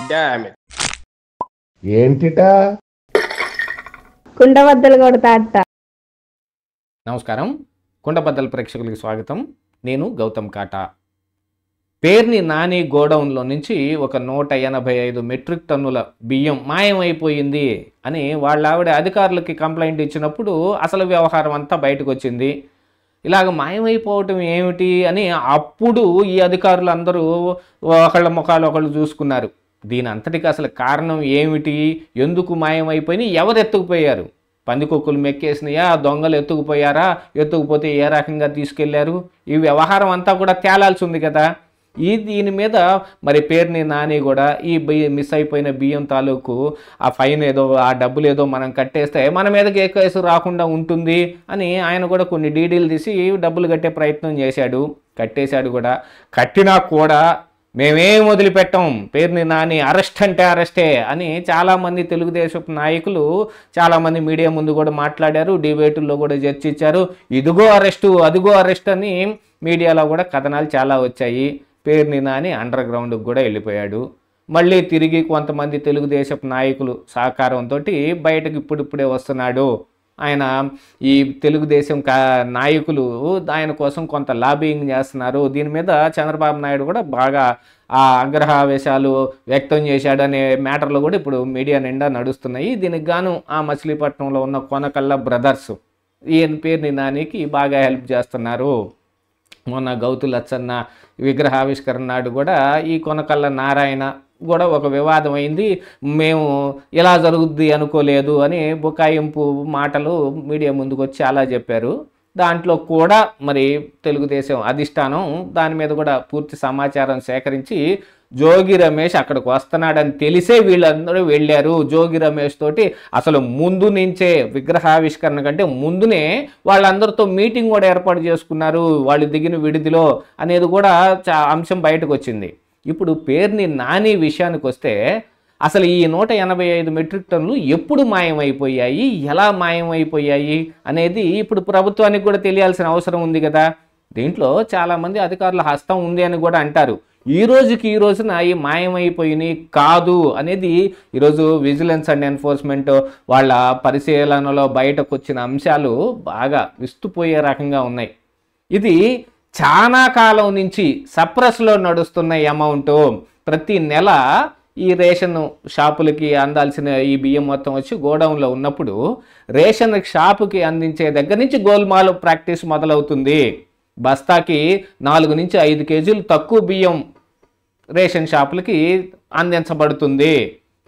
Damn it. ఏంటిటా కుండబద్దలు కొడతా అట్ట. నమస్కారం, కుండబద్దల ప్రేక్షకులకి స్వాగతం. నేను గౌతమ్ కాటా. పేర్ని నాని గోడౌన్లో నుంచి ఒక 185 మెట్రిక్ టన్నుల బియ్యం మాయమైపోయింది అని వాళ్ళ ఆవిడ అధికారులకి కంప్లైంట్ ఇచ్చినప్పుడు అసలు వ్యవహారం అంతా బయటకు వచ్చింది. ఇలాగ మాయమైపోవటం ఏమిటి అని అప్పుడు ఈ అధికారులు అందరూ ఒకళ్ళ ముఖాలు ఒకళ్ళు చూసుకున్నారు. దీని అంతటికి అసలు కారణం ఏమిటి, ఎందుకు మాయమైపోయినాయి, ఎవరు ఎత్తుకుపోయారు, పందికొక్కులు మెక్కేసినాయా, దొంగలు ఎత్తుకుపోయారా, ఎత్తుకుపోతే ఏ రకంగా తీసుకెళ్లారు, ఈ వ్యవహారం అంతా కూడా తేలాల్సి ఉంది కదా. దీని మీద మరి పేర్ని నాని కూడా ఈ మిస్ అయిపోయిన బియ్యం తాలూకు ఆ ఫైన్ ఏదో, ఆ డబ్బులు ఏదో మనం కట్టేస్తే మన మీదకి ఏ కేసు రాకుండా ఉంటుంది అని ఆయన కూడా కొన్ని డీడీలు తీసి డబ్బులు కట్టే ప్రయత్నం చేశాడు. కట్టేశాడు కూడా. కట్టినా కూడా మేమేం వదిలిపెట్టాం, పేర్ని నాని అరెస్ట్ అంటే అరెస్టే అని చాలామంది తెలుగుదేశం నాయకులు చాలామంది మీడియా ముందు కూడా మాట్లాడారు, డిబేటుల్లో కూడా చర్చించారు. ఇదిగో అరెస్టు, అదిగో అరెస్ట్ అని మీడియాలో కూడా కథనాలు చాలా వచ్చాయి. పేర్ని నాని అండర్ గ్రౌండ్కి కూడా వెళ్ళిపోయాడు. మళ్ళీ తిరిగి కొంతమంది తెలుగుదేశం నాయకులు సహకారంతో బయటకు ఇప్పుడిప్పుడే వస్తున్నాడు. ఆయన ఈ తెలుగుదేశం నాయకులు ఆయన కోసం కొంత లాబింగ్ చేస్తున్నారు. దీని మీద చంద్రబాబు నాయుడు కూడా బాగా ఆ ఆగ్రహావేశాలు వ్యక్తం చేశాడు అనే మ్యాటర్లు కూడా ఇప్పుడు మీడియా నిండా నడుస్తున్నాయి. దీనికి గాను ఆ మచిలీపట్నంలో ఉన్న కొనకళ్ళ బ్రదర్స్ ఈయన పేర్ని నానికి బాగా హెల్ప్ చేస్తున్నారు. మొన్న గౌతు లచ్చన్న విగ్రహావిష్కరణ నాడు కూడా ఈ కొనకళ్ళ నారాయణ కూడా ఒక వివాదం అయింది. మేము ఇలా జరుగుద్ది అనుకోలేదు అని బుకాయింపు మాటలు మీడియా ముందుకు వచ్చి అలా చెప్పారు. దాంట్లో కూడా మరి తెలుగుదేశం అధిష్టానం దాని మీద కూడా పూర్తి సమాచారం సేకరించి జోగి రమేష్ అక్కడికి వస్తున్నాడని తెలిసే వీళ్ళందరూ వెళ్ళారు. జోగి రమేష్ తోటి అసలు ముందు నుంచే విగ్రహావిష్కరణ కంటే ముందునే వాళ్ళందరితో మీటింగ్ కూడా ఏర్పాటు చేసుకున్నారు వాళ్ళు దిగిన విడిదిలో అనేది కూడా అంశం బయటకు వచ్చింది. ఇప్పుడు పేర్ని నాని విషయానికి వస్తే అసలు ఈ 185 మెట్రిక్ టన్నులు ఎప్పుడు మాయమైపోయాయి, ఎలా మాయమైపోయాయి అనేది ఇప్పుడు ప్రభుత్వానికి కూడా తెలియాల్సిన అవసరం ఉంది కదా. దీంట్లో చాలామంది అధికారుల హస్తం ఉంది అని కూడా అంటారు. ఈ రోజున ఈ మాయమైపోయినాయి కాదు అనేది ఈరోజు విజిలెన్స్ అండ్ ఎన్ఫోర్స్మెంట్ వాళ్ళ పరిశీలనలో బయటకు వచ్చిన అంశాలు బాగా విస్తుపోయే రకంగా ఉన్నాయి. ఇది చాలా కాలం నుంచి సప్రెస్లో నడుస్తున్న అమౌంట్. ప్రతి నెల ఈ రేషన్ షాపులకి అందాల్సిన ఈ బియ్యం మొత్తం వచ్చి గోడౌన్లో ఉన్నప్పుడు రేషన్ షాపుకి అందించే దగ్గర నుంచి గోల్మాల్ ప్రాక్టీస్ మొదలవుతుంది. బస్తాకి 4 నుంచి 5 కేజీలు తక్కువ బియ్యం రేషన్ షాపులకి అందించబడుతుంది.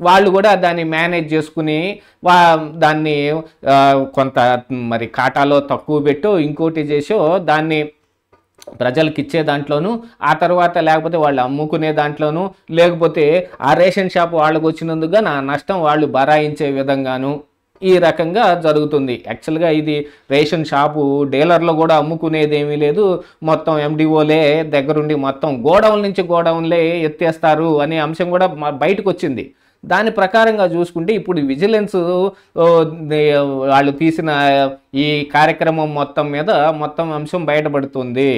వాళ్ళు కూడా దాన్ని మేనేజ్ చేసుకుని దాన్ని కొంత మరి కాటాలో తక్కువ పెట్టో ఇంకోటి చేసో దాన్ని ప్రజలకు ఇచ్చే దాంట్లోనూ, ఆ తర్వాత లేకపోతే వాళ్ళు అమ్ముకునే దాంట్లోనూ, లేకపోతే ఆ రేషన్ షాప్ వాళ్ళకు వచ్చినందుకుగా నా నష్టం వాళ్ళు బరాయించే విధంగాను ఈ రకంగా జరుగుతుంది. యాక్చువల్గా ఇది రేషన్ షాపు డీలర్లు కూడా అమ్ముకునేది ఏమీ లేదు. మొత్తం ఎండిఓలే దగ్గరుండి మొత్తం గోడౌన్లే ఎత్తేస్తారు అనే అంశం కూడా బయటకు వచ్చింది. దాని ప్రకారంగా చూసుకుంటే ఇప్పుడు విజిలెన్స్ వాళ్ళు తీసిన ఈ కార్యక్రమం మొత్తం అంశం బయటపడుతుంది.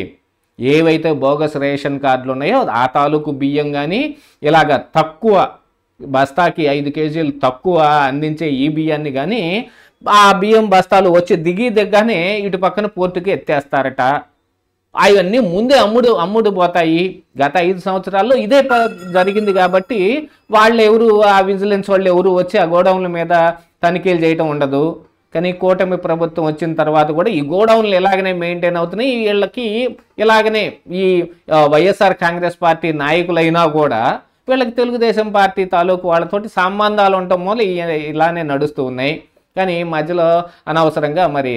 ఏవైతే బోగస్ రేషన్ కార్డులు ఉన్నాయో ఆ తాలూకు బియ్యం కానీ ఇలాగ తక్కువ బస్తాకి 5 కేజీలు తక్కువ అందించే ఈ బియ్యాన్ని కానీ ఆ బియ్యం బస్తాలు వచ్చి దిగ్గానే ఇటు పక్కన పోర్టుకి ఎత్తేస్తారట. అవన్నీ ముందే అమ్ముడు పోతాయి. గత 5 సంవత్సరాల్లో ఇదే జరిగింది కాబట్టి ఆ విజిలెన్స్ వాళ్ళు ఎవరు వచ్చి ఆ గోడౌన్ల మీద తనిఖీలు చేయటం ఉండదు. కానీ కూటమి ప్రభుత్వం వచ్చిన తర్వాత కూడా ఈ గోడౌన్లు ఎలాగనే మెయింటైన్ అవుతున్నాయి. వీళ్ళకి ఇలాగనే ఈ వైఎస్ఆర్ కాంగ్రెస్ పార్టీ నాయకులైనా కూడా వీళ్ళకి తెలుగుదేశం పార్టీ తాలూకు వాళ్ళతోటి సంబంధాలు ఉండటం వల్ల ఇలానే నడుస్తూ ఉన్నాయి. కానీ మధ్యలో అనవసరంగా మరి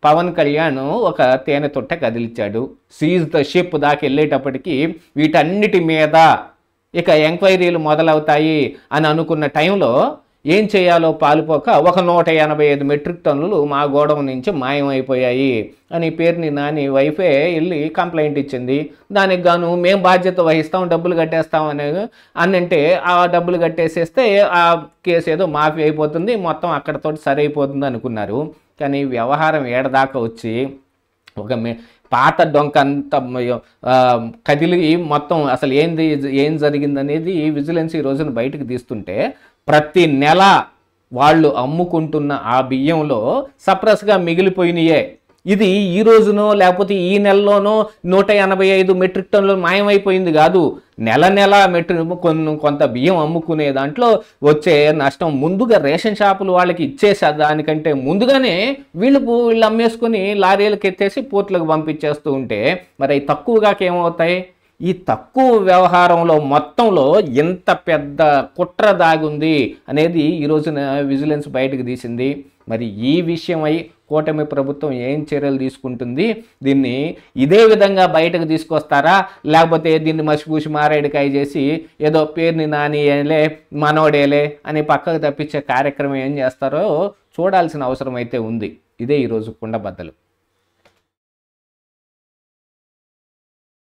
పవన్ కళ్యాణ్ ఒక తేనె తొట్టె కదిలిచ్చాడు. సీజ్ ద షిప్ దాకా వెళ్ళేటప్పటికీ వీటన్నిటి మీద ఇక ఎంక్వైరీలు మొదలవుతాయి అని అనుకున్న టైంలో ఏం చేయాలో పాలుపోక ఒక 185 మెట్రిక్ టన్నులు మా గోడౌన్ నుంచి మాయమైపోయాయి అని పేర్ని నాని వైఫే వెళ్ళి కంప్లైంట్ ఇచ్చింది. దానికి గాను మేము బాధ్యత వహిస్తాం, డబ్బులు కట్టేస్తాం అంటే ఆ డబ్బులు కట్టేసేస్తే ఆ కేసు ఏదో మాఫీ అయిపోతుంది, మొత్తం అక్కడతోటి సరైపోతుంది అనుకున్నారు. కానీ వ్యవహారం ఏడదాకా వచ్చి ఒక పాత డొంక అంతా కదిలి మొత్తం అసలు ఏం జరిగిందనేది విజిలెన్స్ ఈ రోజున బయటకు తీస్తుంటే ప్రతి నెల వాళ్ళు అమ్ముకుంటున్న ఆ బియ్యంలో సప్రెస్గా మిగిలిపోయినాయే. ఇది ఈ రోజునో లేకపోతే ఈ నెలలోనో 185 మెట్రిక్ టన్నులు మాయమైపోయింది కాదు. నెల కొంత బియ్యం అమ్ముకునే దాంట్లో వచ్చే నష్టం ముందుగా రేషన్ షాపులు వాళ్ళకి ఇచ్చేసే దానికంటే ముందుగానే వీళ్ళు అమ్మేసుకొని లారీలకు ఎత్తేసి పోర్టులకు పంపించేస్తూ ఉంటే మరి అవి తక్కువగా ఏమవుతాయి? ఈ తక్కువ వ్యవహారంలో మొత్తంలో ఎంత పెద్ద కుట్ర దాగుంది అనేది ఈ రోజున విజిలెన్స్ బయటకు తీసింది. మరి ఈ విషయమై కూటమి ప్రభుత్వం ఏం చర్యలు తీసుకుంటుంది? దీన్ని ఇదే విధంగా బయటకు తీసుకొస్తారా, లేకపోతే దీన్ని మసిపూసి మారేడుకాయ చేసి ఏదో పేరుని నానియేలే మనోడేలే అని పక్కకు తప్పించే కార్యక్రమం ఏం చేస్తారో చూడాల్సిన అవసరం అయితే ఉంది. ఇదే ఈరోజు కుండబద్దలు.